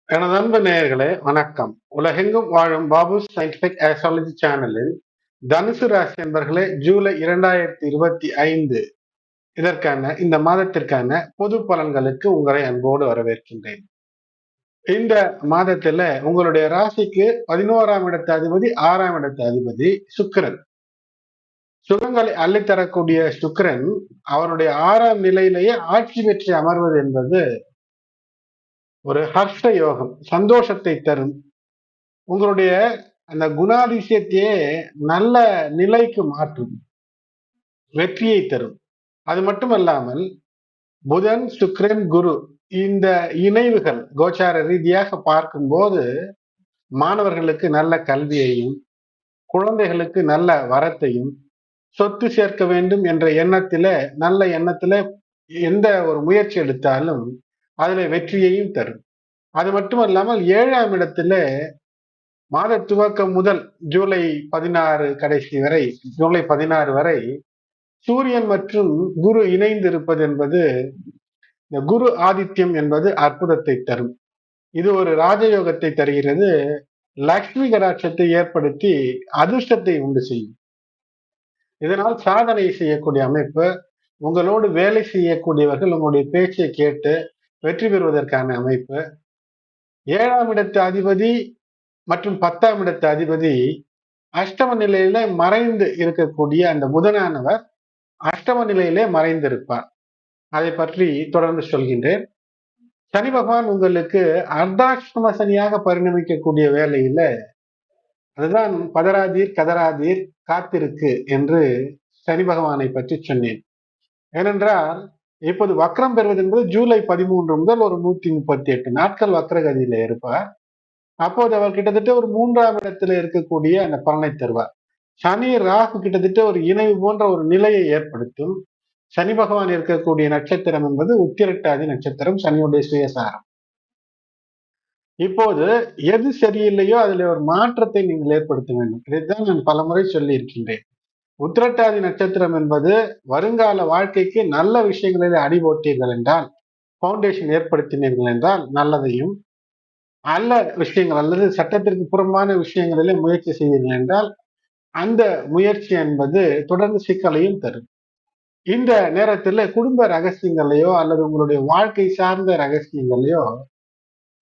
எனது அன்பு நேயர்களே வணக்கம். உலகெங்கும் வாழும் பாபு சயின்டிபிக் ஆஸ்ட்ராலஜி சேனலில் தனுசு ராசி என்பர்களே, ஜூலை 2025 இதற்கான இந்த மாதத்திற்கான பொது பலன்களுக்கு உங்களை அன்போடு வரவேற்கின்றேன். இந்த மாதத்துல உங்களுடைய ராசிக்கு 11ஆம் இடத்து அதிபதி, 6ஆம் இடத்து அதிபதி சுக்கிரன். சுகங்களை அள்ளித்தரக்கூடிய சுக்கிரன் அவருடைய 6ஆம் நிலையிலேயே ஆட்சி பெற்று அமர்வது என்பது ஒரு ஹர்ஷ யோகம், சந்தோஷத்தை தரும். உங்களுடைய அந்த குணாதிசயத்தையே நல்ல நிலைக்கு மாற்றும், வெற்றியை தரும். அது மட்டுமல்லாமல் புதன், சுக்கிரன், குரு இந்த இணைவுகள் கோச்சார ரீதியாக பார்க்கும்போது மாணவர்களுக்கு நல்ல கல்வியையும், குழந்தைகளுக்கு நல்ல வரத்தையும், சொத்து சேர்க்க வேண்டும் என்ற எண்ணத்தில நல்ல எண்ணத்தில எந்த ஒரு முயற்சி எடுத்தாலும் அதுல வெற்றியையும் தரும். அது மட்டுமல்லாமல் 7ஆம் இடத்துல மாத துவக்கம் முதல் ஜூலை 16 கடைசி வரை, ஜூலை 16 வரை சூரியன் மற்றும் குரு இணைந்து இருப்பது என்பது, இந்த குரு ஆதித்யம் என்பது அற்புதத்தை தரும். இது ஒரு ராஜயோகத்தை தருகிறது. லக்ஷ்மி கடாட்சத்தை ஏற்படுத்தி அதிர்ஷ்டத்தை உண்டு செய்யும். இதனால் சாதனை செய்யக்கூடிய அமைப்பு, உங்களோடு வேலை செய்யக்கூடியவர்கள் உங்களுடைய பேச்சை கேட்டு வெற்றி பெறுவதற்கான அமைப்பு. 7ஆம் இடத்து அதிபதி மற்றும் 10ஆம் இடத்து அதிபதி அஷ்டம நிலையில மறைந்து இருக்கக்கூடிய அந்த புதனானவர் அஷ்டம நிலையிலே மறைந்திருப்பார். அதை பற்றி தொடர்ந்து சொல்கின்றேன். சனி பகவான் உங்களுக்கு அர்த்தாஷ்டம சனியாக பரிணமிக்கக்கூடிய வேலையில, அதுதான் பதராதீர் கதராதீர் காத்திருக்கு என்று சனி பகவானை பற்றி சொன்னேன். ஏனென்றால் இப்போது வக்ரம் பெறுவது என்பது ஜூலை 13 முதல் ஒரு 138 நாட்கள் வக்ரகதியில இருப்பார். அப்போது அவர் கிட்டத்தட்ட ஒரு 3ஆம் இடத்துல இருக்கக்கூடிய அந்த பலனை தருவார். சனி ராகு கிட்டத்தட்ட ஒரு இணைவு போன்ற ஒரு நிலையை ஏற்படுத்தும். சனி பகவான் இருக்கக்கூடிய நட்சத்திரம் என்பது உத்திரட்டாதி நட்சத்திரம், சனியுடைய சுயசாரம். இப்போது எது சரியில்லையோ அதுல ஒரு மாற்றத்தை நீங்கள் ஏற்படுத்த வேண்டும். இதைத்தான் நான் பலமுறை சொல்லி இருக்கின்றேன். உத்திரட்டாதி நட்சத்திரம் என்பது வருங்கால வாழ்க்கைக்கு நல்ல விஷயங்களில் அடி போட்டீர்கள் என்றால், பவுண்டேஷன் ஏற்படுத்தினீர்கள் என்றால் நல்லதையும், நல்ல விஷயங்கள் அல்லது சட்டத்திற்கு புறம்பான விஷயங்களிலே முயற்சி செய்தீர்கள் என்றால் அந்த முயற்சி என்பது தொடர்ந்து சிக்கலையும் தரும். இந்த நேரத்துல குடும்ப ரகசியங்களையோ அல்லது உங்களுடைய வாழ்க்கை சார்ந்த ரகசியங்களையோ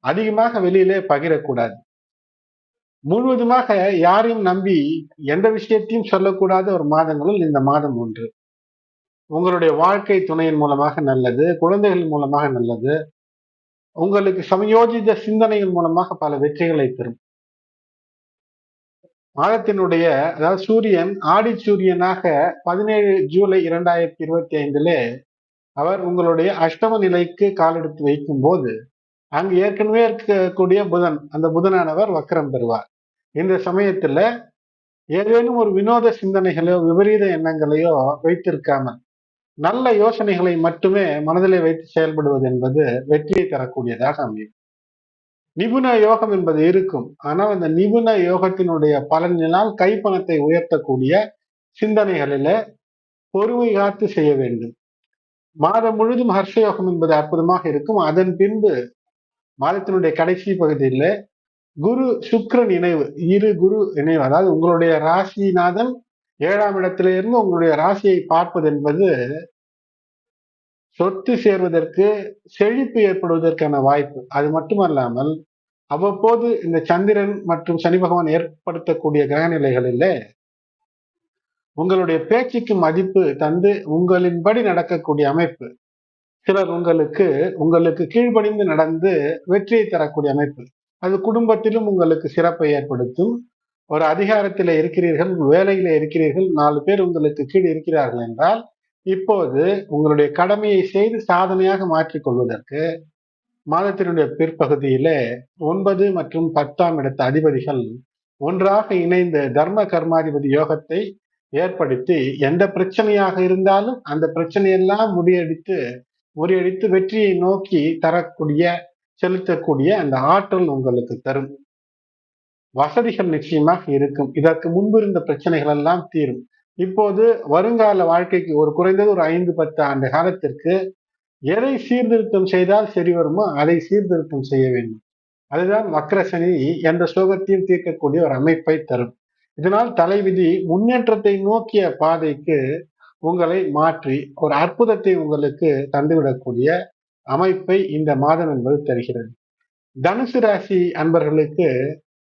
அதிகமாக வெளியிலே பகிரக்கூடாது. முழுவதுமாக யாரையும் நம்பி எந்த விஷயத்தையும் சொல்லக்கூடாத ஒரு மாதங்களில் இந்த மாதம் ஒன்று. உங்களுடைய வாழ்க்கை துணையின் மூலமாக நல்லது, குழந்தைகள் மூலமாக நல்லது, உங்களுக்கு சமயோஜித சிந்தனைகள் மூலமாக பல வெற்றிகளை தரும். மாதத்தினுடைய, அதாவது சூரியன் ஆடி சூரியனாக 17 ஜூலை 2025 அவர் உங்களுடைய அஷ்டம நிலைக்கு காலெடுத்து வைக்கும் போது அங்கு ஏற்கனவே இருக்கக்கூடிய புதன், அந்த புதனானவர் வக்ரம் பெறுவார். இந்த சமயத்துல ஏதேனும் ஒரு வினோத சிந்தனைகளோ விபரீத எண்ணங்களையோ வைத்திருக்காமல் நல்ல யோசனைகளை மட்டுமே மனதிலே வைத்து செயல்படுவது என்பது வெற்றியை தரக்கூடியதாக அமையும். நிபுண யோகம் என்பது இருக்கும். ஆனால் அந்த நிபுண யோகத்தினுடைய பலனினால் கைப்பணத்தை உயர்த்தக்கூடிய சிந்தனைகளில பொறுமை காத்து செய்ய வேண்டும். மாதம் முழுதும் ஹர்ஷ யோகம் என்பது அற்புதமாக இருக்கும். அதன் பின்பு மாதத்தினுடைய கடைசி பகுதியில் குரு சுக்கிரன் இணைவு, இரு குரு இணைவு, அதாவது உங்களுடைய ராசிநாதன் 7ஆம் இடத்திலிருந்து உங்களுடைய ராசியை பார்ப்பது என்பது சொத்து சேர்வதற்கு, செழிப்பு ஏற்படுவதற்கான வாய்ப்பு. அது மட்டுமல்லாமல் அவ்வப்போது இந்த சந்திரன் மற்றும் சனி பகவான் ஏற்படுத்தக்கூடிய கிரக நிலைகளில் உங்களுடைய பேச்சுக்கு மதிப்பு தந்து உங்களின்படி நடக்கக்கூடிய அமைப்பு. சிலர் உங்களுக்கு கீழ்ப்படிந்து நடந்து வெற்றியை தரக்கூடிய அமைப்பு. அது குடும்பத்திலும் உங்களுக்கு சிறப்பை ஏற்படுத்தும். ஒரு அதிகாரத்தில் இருக்கிறீர்கள், வேலையில இருக்கிறீர்கள், 4 பேர் உங்களுக்கு கீழ் இருக்கிறார்கள் என்றால் இப்போது உங்களுடைய கடமையை செய்து சாதனையாக மாற்றிக் கொள்வதற்கு மாதத்தினுடைய பிற்பகுதியில 9 மற்றும் 10ஆம் இடத்து அதிபதிகள் ஒன்றாக இணைந்த தர்ம கர்மாதிபதி யோகத்தை ஏற்படுத்தி எந்த பிரச்சனையாக இருந்தாலும் அந்த பிரச்சனையெல்லாம் முறியடித்து வெற்றியை நோக்கி தரக்கூடிய, செலுத்தக்கூடிய அந்த ஆற்றல் உங்களுக்கு தரும். வசதிகள் நிச்சயமாக இருக்கும். இதற்கு முன்பு இருந்த பிரச்சனைகள் எல்லாம் தீரும். இப்போது வருங்கால வாழ்க்கைக்கு ஒரு குறைந்தது ஒரு 5-10 ஆண்டு காலத்திற்கு எதை சீர்திருத்தம் செய்தால் சரி வருமோ அதை சீர்திருத்தம் செய்ய வேண்டும். அதுதான் வக்ரசனி எந்த சோகத்தையும் தீர்க்கக்கூடிய ஒரு அமைப்பை தரும். இதனால் தலைவிதி முன்னேற்றத்தை நோக்கிய பாதைக்கு உங்களை மாற்றி ஒரு அற்புதத்தை உங்களுக்கு தந்துவிடக்கூடிய அமைப்பை இந்த மாதம் என்பது தருகிறது. தனுசு ராசி அன்பர்களுக்கு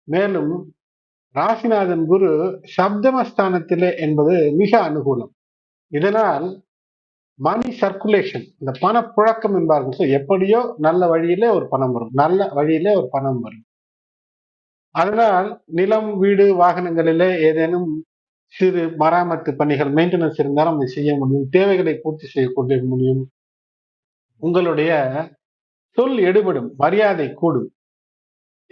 மேலும் ராசிநாதன் குரு சப்தமஸ்தானத்திலே என்பது மிக அனுகூலம். இதனால் மணி சர்க்குலேஷன், இந்த பணப்புழக்கம் என்பார்கள். எப்படியோ நல்ல வழியிலே ஒரு பணம் வரும், நல்ல வழியிலே ஒரு பணம் வரும். அதனால் நிலம், வீடு, வாகனங்களிலே ஏதேனும் சிறு மராமத்து பணிகள், மெயின்டெனன்ஸ் இருந்தாலும் அதை செய்ய முடியும். தேவைகளை பூர்த்தி செய்யக்கூடிய முடியும். உங்களுடைய சொல் எடுபடும், மரியாதை கூடும்,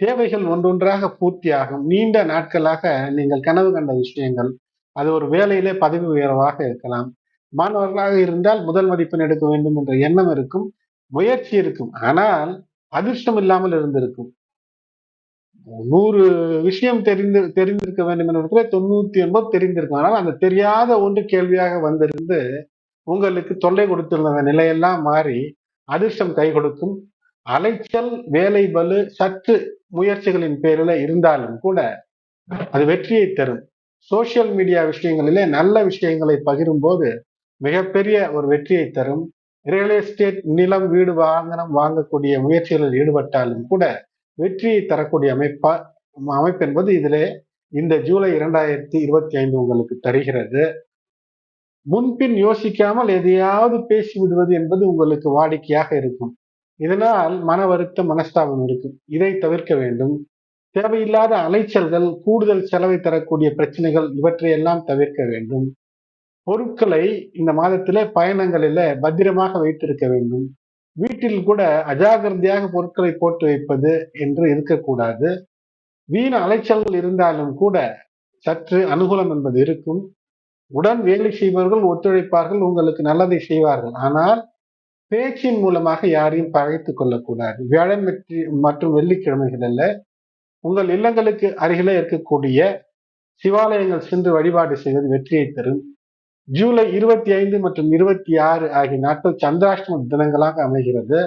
தேவைகள் ஒன்றொன்றாக பூர்த்தியாகும். நீண்ட நாட்களாக நீங்கள் கனவு கண்ட விஷயங்கள், அது ஒரு வேலையிலே பதவி உயர்வாக இருக்கலாம். மாணவர்களாக இருந்தால் முதல் மதிப்பெண் எடுக்க வேண்டும் என்ற எண்ணம் இருக்கும், முயற்சி இருக்கும். ஆனால் அதிர்ஷ்டம் இல்லாமல் இருந்திருக்கும். 100 விஷயம் தெரிந்திருக்க வேண்டும் என்ற 99 தெரிந்திருக்கும். ஆனால் அந்த தெரியாத ஒன்று கேள்வியாக வந்திருந்து உங்களுக்கு தொல்லை கொடுத்திருந்த நிலையெல்லாம் மாறி அதிர்ஷ்டம் கை கொடுக்கும். அலைச்சல், வேலை பளு சற்று முயற்சிகளின் பேரில் இருந்தாலும் கூட அது வெற்றியை தரும். சோசியல் மீடியா விஷயங்களிலே நல்ல விஷயங்களை பகிரும் போது மிகப்பெரிய ஒரு வெற்றியை தரும். ரியல் எஸ்டேட், நிலம், வீடு, வாகனம் வாங்கக்கூடிய முயற்சிகளில் ஈடுபட்டாலும் கூட வெற்றியை தரக்கூடிய அமைப்பு என்பது இதிலே இந்த ஜூலை 2025 உங்களுக்கு தருகிறது. முன்பின் யோசிக்காமல் எதையாவது பேசி விடுவது என்பது உங்களுக்கு வாடிக்கையாக இருக்கும். இதனால் மன வருத்தம், மனஸ்தாபம் இருக்கும். இதை தவிர்க்க வேண்டும். தேவையில்லாத அலைச்சல்கள், கூடுதல் செலவை தரக்கூடிய பிரச்சனைகள், இவற்றையெல்லாம் தவிர்க்க வேண்டும். பொருட்களை இந்த மாதத்திலே பயணங்களில பத்திரமாக வைத்திருக்க வேண்டும். வீட்டில் கூட அஜாகிரதையாக பொருட்களை போட்டு வைப்பது என்று இருக்கக்கூடாது. வீண அலைச்சல்கள் இருந்தாலும் கூட சற்று அனுகூலம் என்பது இருக்கும். உடன் வேலை செய்பவர்கள் ஒத்துழைப்பார்கள், உங்களுக்கு நல்லதை செய்வார்கள். ஆனால் பேச்சின் மூலமாக யாரையும் பகைத்துக் கொள்ளக்கூடாது. வியாழன் மற்றும் வெள்ளிக்கிழமைகளில் உங்கள் இல்லங்களுக்கு அருகிலே இருக்கக்கூடிய சிவாலயங்கள் சென்று வழிபாடு செய்வது வெற்றியை தரும். ஜூலை 25 மற்றும் 26 ஆகிய நாட்கள் சந்திராஷ்டம தினங்களாக அமைகிறது.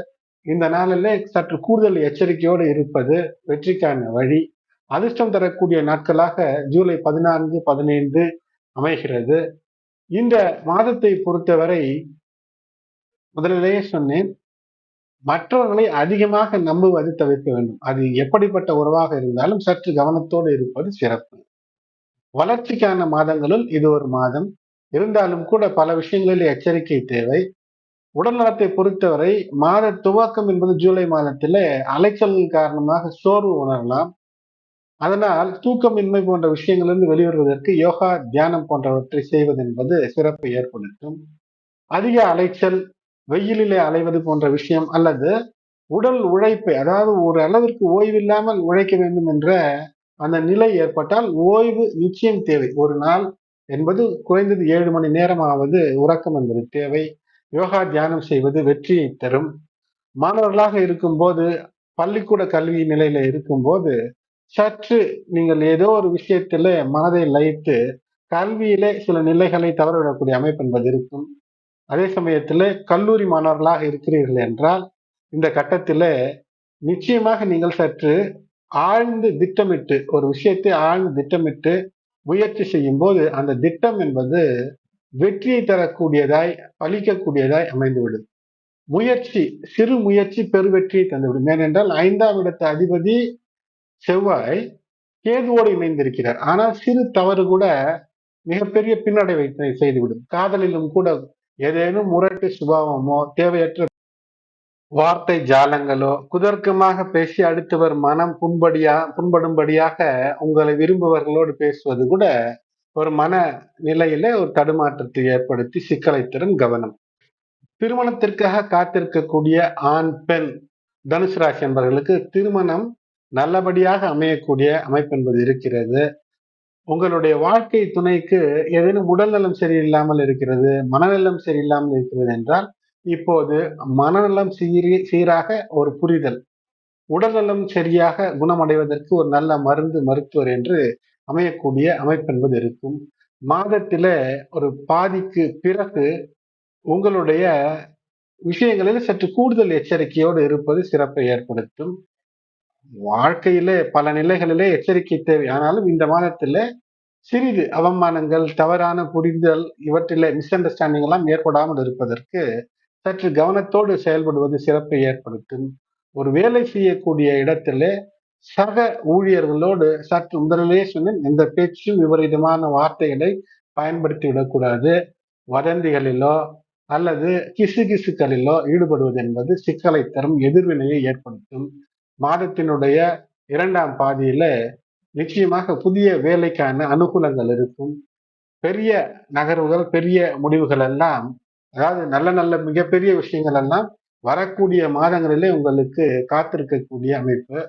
இந்த நாளிலே சற்று கூடுதல் எச்சரிக்கையோடு இருப்பது வெற்றிக்கான வழி. அதிர்ஷ்டம் தரக்கூடிய நாட்களாக ஜூலை 14, 15 அமைகிறது. இந்த மாதத்தை பொறுத்தவரை முதலிலேயே சொன்னேன், மற்றவர்களை அதிகமாக நம்புவது தவிர்க்க வேண்டும். அது எப்படிப்பட்ட உறவாக இருந்தாலும் சற்று கவனத்தோடு இருப்பது சிறப்பு. வளர்ச்சிக்கான மாதங்களுள் இது ஒரு மாதம். இருந்தாலும் கூட பல விஷயங்களில் எச்சரிக்கை தேவை. உடல் நலத்தை பொறுத்தவரை மாத துவக்கம் என்பது ஜூலை மாதத்திலே அலைச்சல்கள் காரணமாக சோர்வு உணரலாம். அதனால் தூக்கமின்மை போன்ற விஷயங்களிலிருந்து வெளிவருவதற்கு யோகா, தியானம் போன்றவற்றை செய்வது என்பது சிறப்பை ஏற்படுத்தும். அதிக அலைச்சல், வெயிலிலே அலைவது போன்ற விஷயம் அல்லது உடல் உழைப்பை, அதாவது ஒரு அளவிற்கு ஓய்வில்லாமல் உழைக்க வேண்டும் என்ற அந்த நிலை ஏற்பட்டால் ஓய்வு நிச்சயம் தேவை. ஒரு நாள் என்பது குறைந்தது 7 மணி நேரமாவது உறக்கம் என்பது தேவை. யோகா, தியானம் செய்வது வெற்றியை தரும். மாணவர்களாக இருக்கும்போது, பள்ளிக்கூட கல்வி நிலையில இருக்கும்போது சற்று நீங்கள் ஏதோ ஒரு விஷயத்தில மனதை லயித்து கல்வியிலே சில நிலைகளை தவறவிடக்கூடிய அமைப்பு என்பது இருக்கும். அதே சமயத்தில் கல்லூரி மாணவர்களாக இருக்கிறீர்கள் என்றால் இந்த கட்டத்தில் நிச்சயமாக நீங்கள் சற்று ஆழ்ந்து திட்டமிட்டு ஒரு விஷயத்தை ஆழ்ந்து திட்டமிட்டு முயற்சி செய்யும் போது அந்த திட்டம் என்பது வெற்றியை தரக்கூடியதாய், பலிக்கக்கூடியதாய் அமைந்துவிடும். முயற்சி, சிறு முயற்சி பெருவெற்றியை தந்துவிடும். ஏனென்றால் 5ஆம் இடத்து அதிபதி செவ்வாய் கேதுவோடு இணைந்திருக்கிறார். ஆனால் சிறு தவறு கூட மிகப்பெரிய பின்னடைவை செய்துவிடும். காதலிலும் கூட ஏதேனும் முரட்டு சுபாவமோ, தேவையற்ற வார்த்தை ஜாலங்களோ, குதர்க்கமாக பேசி அடுத்தவர் மனம் புண்படும்படியாக உங்களை விரும்புவர்களோடு பேசுவது கூட ஒரு மன நிலையில ஒரு தடுமாற்றத்தை ஏற்படுத்தி சிக்கலை தரும். கவனம். திருமணத்திற்காக காத்திருக்கக்கூடிய ஆண், பெண் தனுசு ராசி என்பவர்களுக்கு திருமணம் நல்லபடியாக அமையக்கூடிய அமைப்பு என்பது இருக்கிறது. உங்களுடைய வாழ்க்கை துணைக்கு ஏதேனும் உடல்நலம் சரியில்லாமல் இருக்கிறது, மனநலம் சரியில்லாமல் இருக்கிறது என்றால் இப்போது மனநலம் சீராக ஒரு புரிதல், உடல்நலம் சரியாக குணமடைவதற்கு ஒரு நல்ல மருத்துவர் என்று அமையக்கூடிய அமைப்பு என்பது இருக்கும். மாதத்தில ஒரு பாதிக்கு பிறகு உங்களுடைய விஷயங்களில் சற்று கூடுதல் எச்சரிக்கையோடு இருப்பது சிறப்பை ஏற்படுத்தும். வாழ்க்கையிலே பல நிலைகளிலே எச்சரிக்கை தேவை. ஆனாலும் இந்த மாதத்திலே சிறிது அவமானங்கள், தவறான புரிதல் இவற்றிலே மிஸ் அண்டர்ஸ்டாண்டிங் எல்லாம் ஏற்படாமல் இருப்பதற்கு சற்று கவனத்தோடு செயல்படுவது சிறப்பை ஏற்படுத்தும். ஒரு வேலை செய்யக்கூடிய இடத்திலே சக ஊழியர்களோடு சற்று முதலிலே சொன்னேன், எந்த பேச்சும் விபரீதமான வார்த்தைகளை பயன்படுத்தி விடக்கூடாது. வதந்திகளிலோ அல்லது கிசுகிசுக்களிலோ ஈடுபடுவது என்பது சிக்கலை தரும், எதிர்வினையை ஏற்படுத்தும். மாதத்தினுடைய 2ஆம் பாதியில நிச்சயமாக புதிய வேலைக்கான அனுகூலங்கள் இருக்கும். பெரிய நகர்வுகள், பெரிய முடிவுகள் எல்லாம், அதாவது நல்ல நல்ல மிகப்பெரிய விஷயங்கள் எல்லாம் வரக்கூடிய மாதங்களிலே உங்களுக்கு காத்திருக்கக்கூடிய அமைப்பு.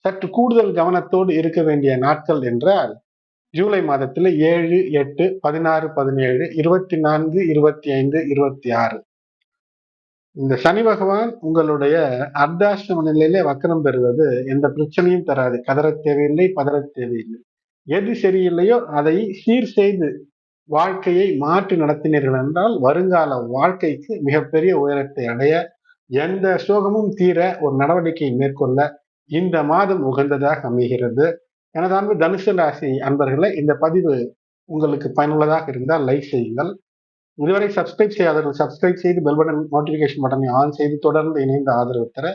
சற்று கூடுதல் கவனத்தோடு இருக்க வேண்டிய நாட்கள் என்றால் ஜூலை மாதத்துல 7, 8, 16, 17, 24, 25, 26. இந்த சனி பகவான் உங்களுடைய அர்த்தாஷ்டம நிலையிலே வக்கரம் பெறுவது எந்த பிரச்சனையும் தராது. கதற தேவையில்லை, பதற தேவையில்லை. எது சரியில்லையோ அதை சீர் செய்து வாழ்க்கையை மாற்றி நடத்தினீர்கள் என்றால் வருங்கால வாழ்க்கைக்கு மிகப்பெரிய உயரத்தை அடைய, எந்த சோகமும் தீர ஒரு நடவடிக்கை மேற்கொள்ள இந்த மாதம் உகந்ததாக அமைகிறது. எனது அன்பு தனுசு ராசி அன்பர்களே, இந்த பதிவு உங்களுக்கு பயனுள்ளதாக இருந்தால் லைக் செய்யுங்கள். இதுவரை சப்ஸ்கிரைப் செய்யாதவர்கள் சப்ஸ்கிரைப் செய்து பெல் பட்டன் நோட்டிபிகேஷன் பட்டனை ஆன் செய்து தொடர்ந்து இணைந்து ஆதரவு தர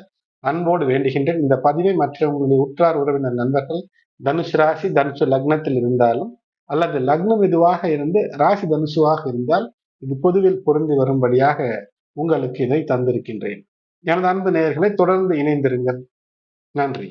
அன்போடு வேண்டுகின்றேன். இந்த பதிவை மற்ற உங்களுடைய உற்றார் உறவினர் நண்பர்கள் தனுசு ராசி தனுசு லக்னத்தில் இருந்தாலும் அல்லது லக்னம் இதுவாக இருந்து ராசி தனுசுவாக இருந்தால் இது பொதுவில் பொருந்தி வரும்படியாக உங்களுக்கு இதை தந்திருக்கின்றேன். எனது அன்பு நேயர்களை தொடர்ந்து இணைந்திருங்கள். நன்றி.